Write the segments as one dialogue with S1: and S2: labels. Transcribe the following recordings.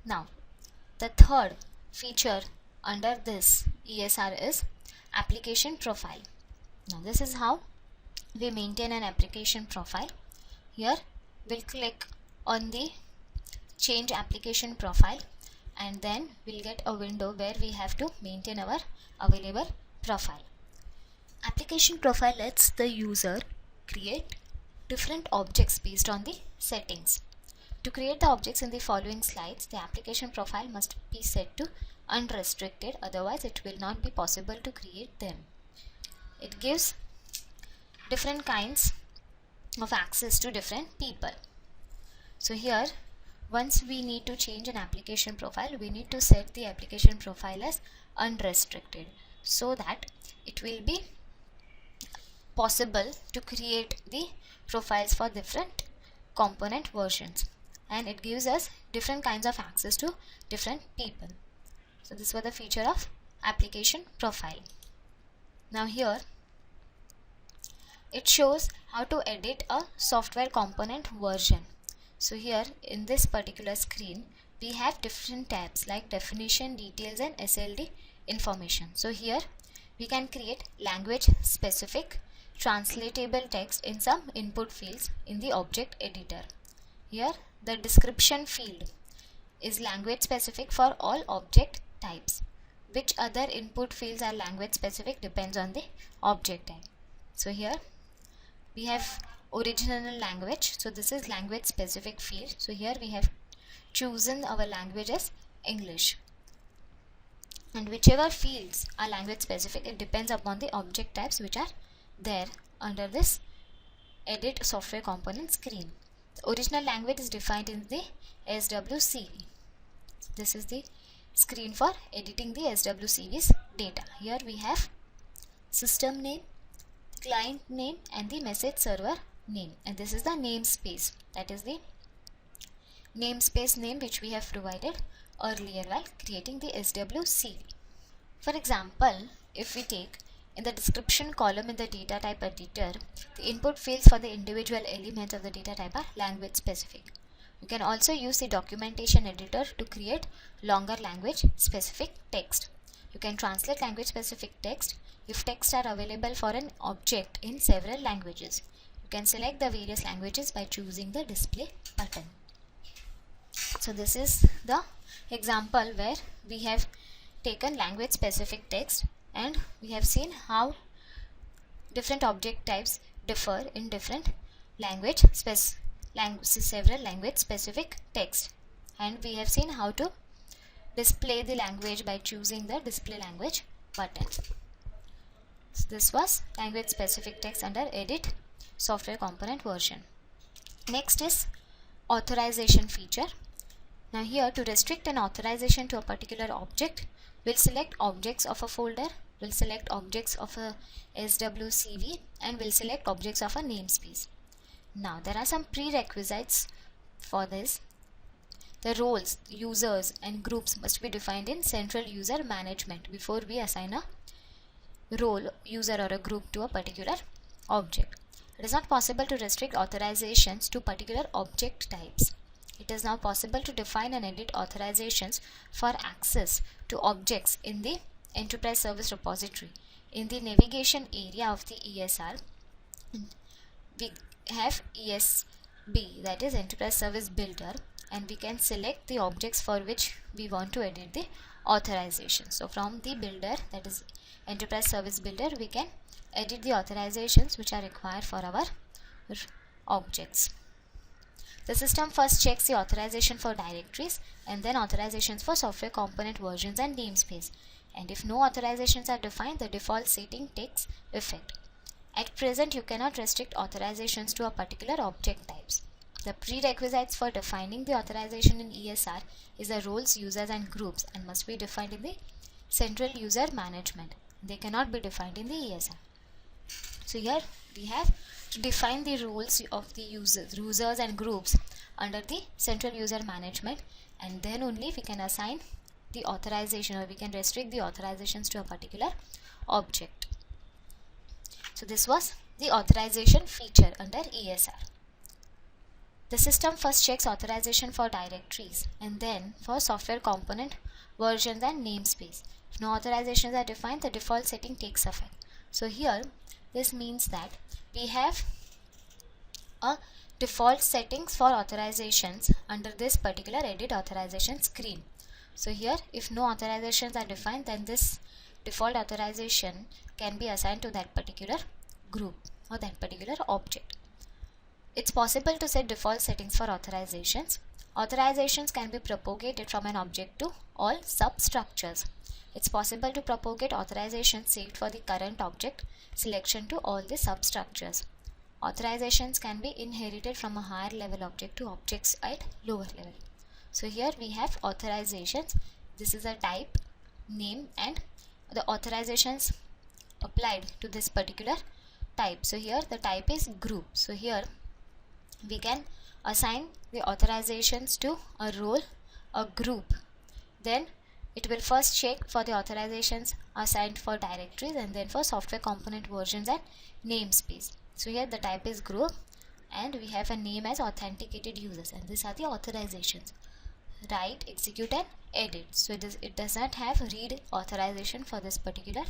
S1: Now, the third feature under this ESR is application profile. Now, this is how we maintain an application profile. Here, we'll click on the change application profile, and then we'll get a window where we have to maintain our available profile. Application profile lets the user create different objects based on the settings. To create the objects in the following slides, the application profile must be set to unrestricted, otherwise it will not be possible to create them. It gives different kinds of access to different people. So here, once we need to change an application profile, we need to set the application profile as unrestricted so that it will be possible to create the profiles for different component versions, and it gives us different kinds of access to different people. So this was the feature of application profile. Now here it shows how to edit a software component version. So here in this particular screen we have different tabs like definition, details and SLD information. So here we can create language specific translatable text in some input fields in the object editor. Here the description field is language specific for all object types. Which other input fields are language specific depends on the object type. So here we have original language, so this is language specific field. So here we have chosen our language as English, and whichever fields are language specific, it depends upon the object types which are there under this edit software component screen. The original language is defined in the SWCV. This is the screen for editing the SWCV's data. Here we have system name, client name and the message server name, and this is the namespace, that is the namespace name which we have provided earlier while creating the SWCV. For example, if we take in the description column in the data type editor, the input fields for the individual elements of the data type are language specific. You can also use the documentation editor to create longer language specific text. You can translate language specific text if texts are available for an object in several languages. You can select the various languages by choosing the display button. So this is the example where we have taken language specific text, and we have seen how different object types differ in different several language specific text, and we have seen how to display the language by choosing the display language button. So this was language specific text under edit software component version. Next is authorization feature. Now here, to restrict an authorization to a particular object, we'll select objects of a folder, we'll select objects of a SWCV, and we'll select objects of a namespace. Now there are some prerequisites for this. The roles, users and groups must be defined in central user management before we assign a role, user or a group to a particular object. It is not possible to restrict authorizations to particular object types. It is now possible to define and edit authorizations for access to objects in the Enterprise Service Repository. In the navigation area of the ESR, we have ESB, that is Enterprise Service Builder, and we can select the objects for which we want to edit the authorization. So from the builder, that is Enterprise Service Builder, we can edit the authorizations which are required for our objects. The system first checks the authorization for directories and then authorizations for software component versions and namespace. And if no authorizations are defined, the default setting takes effect. At present, you cannot restrict authorizations to a particular object types. The prerequisites for defining the authorization in ESR is the roles, users and groups, and must be defined in the central user management. They cannot be defined in the ESR. So here we have to define the roles of the users and groups under the central user management, and then only we can assign the authorization, or we can restrict the authorizations to a particular object. So this was the authorization feature under ESR. The system first checks authorization for directories and then for software component versions and namespace. If no authorizations are defined, the default setting takes effect. So here this means that we have a default settings for authorizations under this particular edit authorization screen. So here if no authorizations are defined, then this default authorization can be assigned to that particular group or that particular object. It's possible to set default settings for authorizations. Authorizations can be propagated from an object to all substructures. It's possible to propagate authorizations saved for the current object selection to all the substructures. Authorizations can be inherited from a higher level object to objects at lower level. So here we have authorizations. This is a type, name, and the authorizations applied to this particular type. So here the type is group. So here we can assign the authorizations to a role, a group. Then it will first check for the authorizations assigned for directories and then for software component versions and namespace. So here the type is group and we have a name as authenticated users, and these are the authorizations: write, execute, and edit. So it does not have read authorization for this particular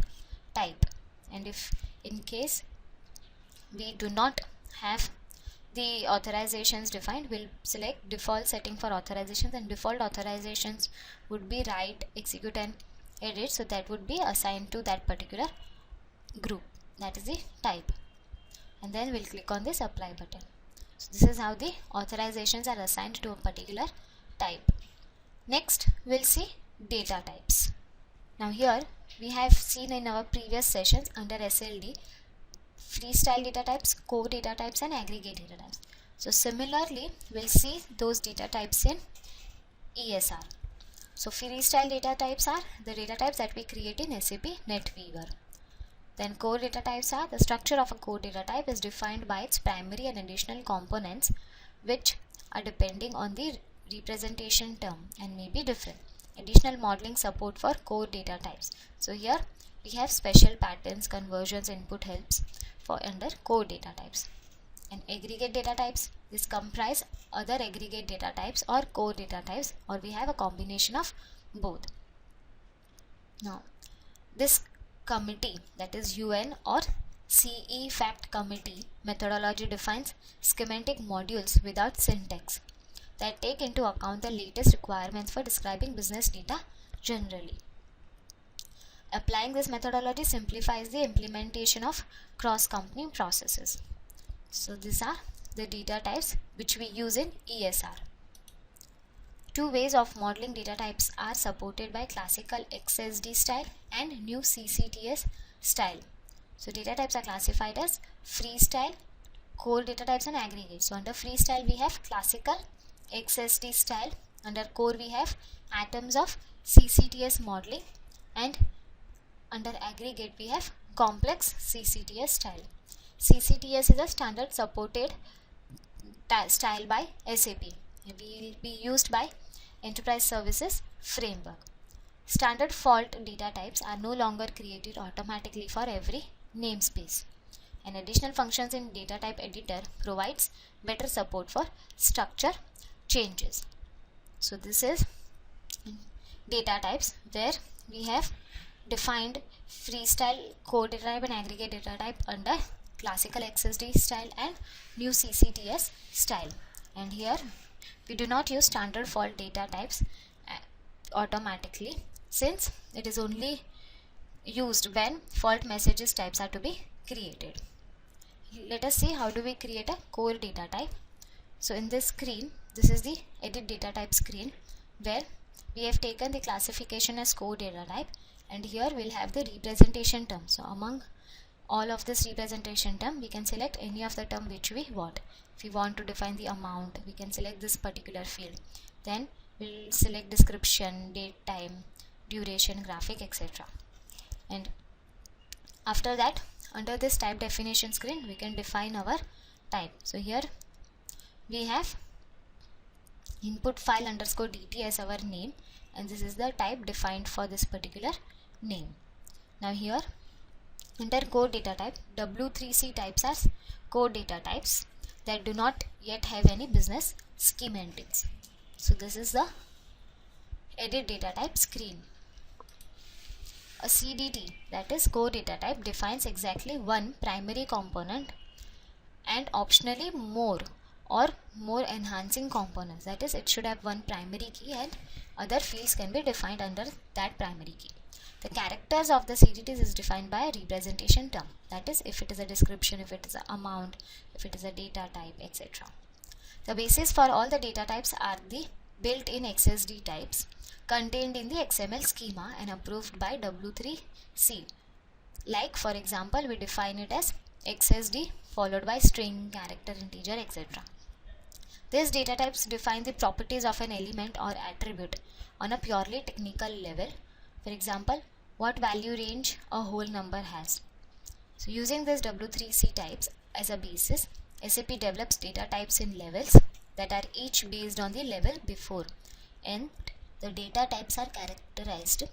S1: type. And if in case we do not have the authorizations defined, we'll select default setting for authorizations, and default authorizations would be write, execute, and edit. So that would be assigned to that particular group, that is the type. And then we'll click on this apply button. So this is how the authorizations are assigned to a particular type. Next we'll see data types. Now here we have seen in our previous sessions under SLD freestyle data types, core data types, and aggregate data types. So similarly we'll see those data types in ESR. So freestyle data types are the data types that we create in SAP NetWeaver. Then core data types are the structure of a core data type is defined by its primary and additional components, which are depending on the representation term and may be different. Additional modeling support for core data types. So here we have special patterns, conversions, input helps for under core data types. And aggregate data types, this comprise other aggregate data types or core data types, or we have a combination of both. Now this committee, that is UN or CE fact committee methodology, defines schematic modules without syntax that take into account the latest requirements for describing business data generally. Applying this methodology simplifies the implementation of cross-company processes. So these are the data types which we use in ESR. Two ways of modeling data types are supported by classical XSD style and new CCTS style. So data types are classified as freestyle, core data types, and aggregate. So under freestyle we have classical XSD style, under core we have atoms of CCTS modeling, and under aggregate we have complex CCTS style. CCTS is a standard supported style by SAP. It will be used by Enterprise Services Framework. Standard fault data types are no longer created automatically for every namespace. And additional functions in data type editor provides better support for structure changes. So this is data types where we have defined freestyle, core data type, and aggregate data type under classical XSD style and new CCTS style. And here we do not use standard fault data types automatically, since it is only used when fault messages types are to be created. Let us see how do we create a core data type. So in this screen, this is the edit data type screen where we have taken the classification as core data type, and here we'll have the representation term. So among all of this representation term, we can select any of the term which we want. If we want to define the amount, we can select this particular field. Then we'll select description, date, time, duration, graphic, etc. And after that, under this type definition screen, we can define our type. So here we have input file underscore dt as our name, and this is the type defined for this particular name. Now here under core data type, W3C types are core data types. that do not yet have any business scheme entities. So this is the edit data type screen. A CDT, that is core data type, defines exactly one primary component and optionally more enhancing components. That is, it should have one primary key and other fields can be defined under that primary key. The characters of the CDTs is defined by a representation term. That is, if it is a description, if it is an amount, if it is a data type, etc. The basis for all the data types are the built-in XSD types contained in the XML schema and approved by W3C. Like, for example, we define it as XSD followed by string, character, integer, etc. These data types define the properties of an element or attribute on a purely technical level. For example, what value range a whole number has. So using this W3C types as a basis, SAP develops data types in levels that are each based on the level before, and the data types are characterized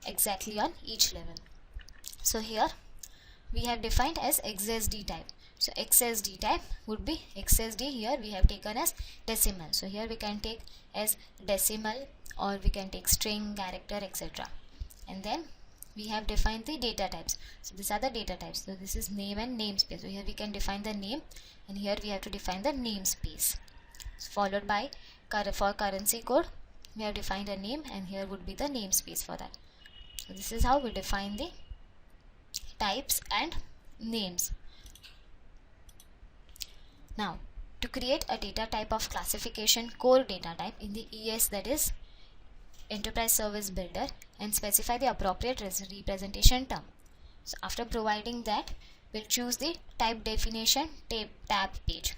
S1: exactly on each level. So here we have defined as XSD type. So XSD type would be XSD, here we have taken as decimal. So here we can take as decimal, or we can take string, character, etc. And then we have defined the data types. So these are the data types. So this is name and namespace. So here we can define the name, and here we have to define the namespace. So followed by for currency code, we have defined a name, and here would be the namespace for that. So this is how we define the types and names. Now, to create a data type of classification core data type in the ES, that is Enterprise Service Builder, and specify the appropriate representation term. So after providing that, we'll choose the type definition tab page.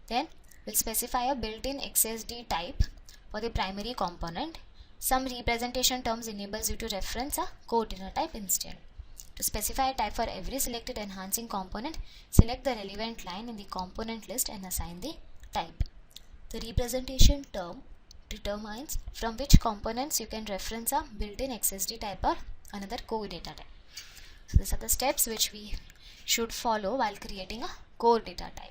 S1: Then we'll specify a built-in XSD type for the primary component. Some representation terms enables you to reference a core data type instead. To specify a type for every selected enhancing component, select the relevant line in the component list and assign the type. The representation term determines from which components you can reference a built-in XSD type or another core data type. So these are the steps which we should follow while creating a core data type.